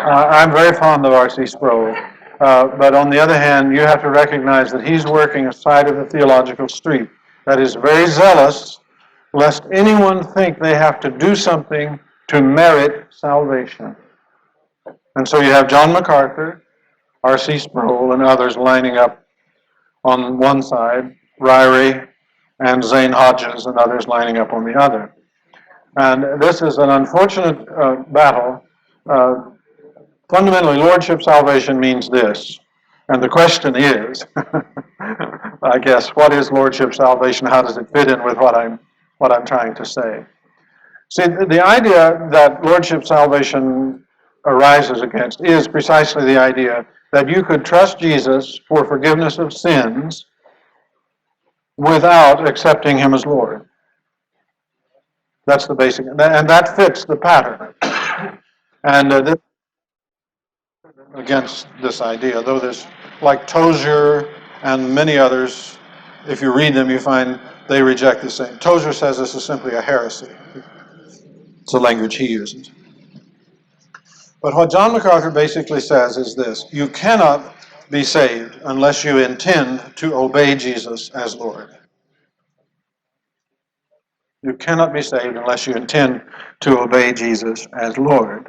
I'm very fond of R.C. Sproul, but on the other hand, you have to recognize that he's working a side of the theological street that is very zealous, lest anyone think they have to do something to merit salvation. And so you have John MacArthur, R.C. Sproul, and others lining up on one side, Ryrie and Zane Hodges and others lining up on the other. And this is an unfortunate battle. Fundamentally, lordship salvation means this. And the question is, I guess, what is lordship salvation? How does it fit in with what I'm trying to say? See, the idea that lordship salvation arises against is precisely the idea that you could trust Jesus for forgiveness of sins without accepting him as Lord. That's the basic, and that fits the pattern. And this against this idea, though there's like Tozer and many others, if you read them, you find they reject the same. Tozer says this is simply a heresy. It's the language he uses. But what John MacArthur basically says is this: you cannot be saved unless you intend to obey Jesus as Lord. You cannot be saved unless you intend to obey Jesus as Lord.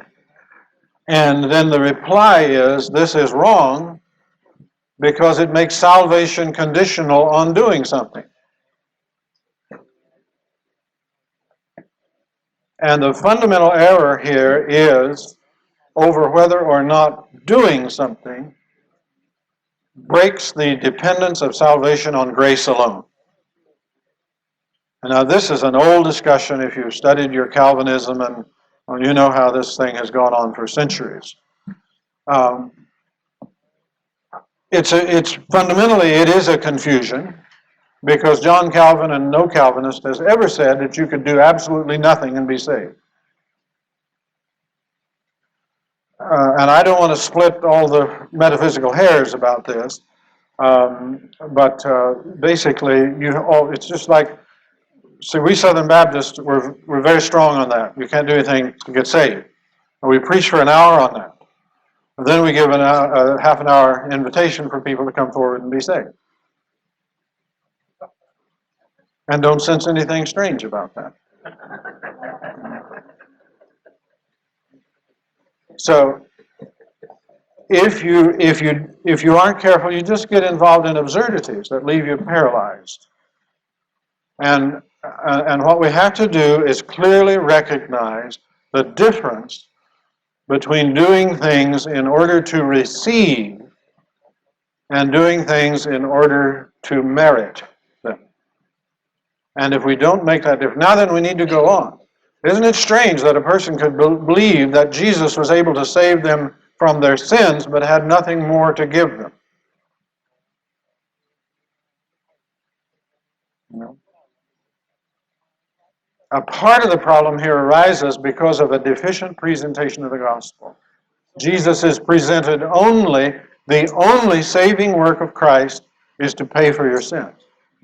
And then the reply is, this is wrong because it makes salvation conditional on doing something. And the fundamental error here is over whether or not doing something breaks the dependence of salvation on grace alone. And now this is an old discussion if you've studied your Calvinism, and you know how this thing has gone on for centuries. It's fundamentally, it is a confusion, because John Calvin and no Calvinist has ever said that you could do absolutely nothing and be saved. And I don't want to split all the metaphysical hairs about this, but basically, it's just like, see, we Southern Baptists, we're very strong on that. You can't do anything to get saved. And we preach for an hour on that. And then we give a half an hour invitation for people to come forward and be saved. And don't sense anything strange about that. So if you aren't careful, you just get involved in absurdities that leave you paralyzed. And what we have to do is clearly recognize the difference between doing things in order to receive and doing things in order to merit them. And if we don't make that difference, now then we need to go on. Isn't it strange that a person could believe that Jesus was able to save them from their sins but had nothing more to give them? You know? A part of the problem here arises because of a deficient presentation of the gospel. Jesus is presented the only saving work of Christ is to pay for your sins.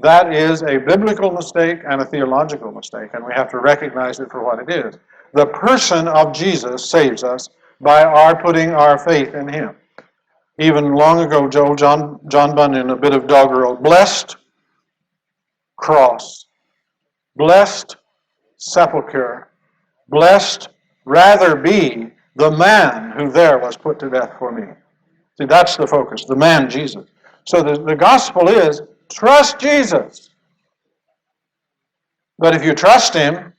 That is a biblical mistake and a theological mistake, and we have to recognize it for what it is. The person of Jesus saves us by our putting our faith in him. Even long ago, John Bunyan, a bit of doggerel, blessed cross, blessed sepulchre, blessed rather be the man who there was put to death for me. See, that's the focus, the man Jesus. So the gospel is, trust Jesus. But if you trust him,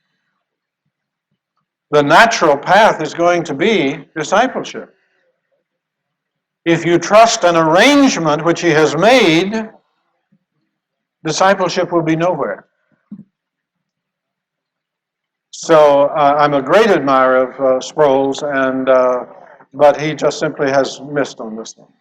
the natural path is going to be discipleship. If you trust an arrangement which he has made, discipleship will be nowhere. So I'm a great admirer of Sproul's, but he just simply has missed on this one.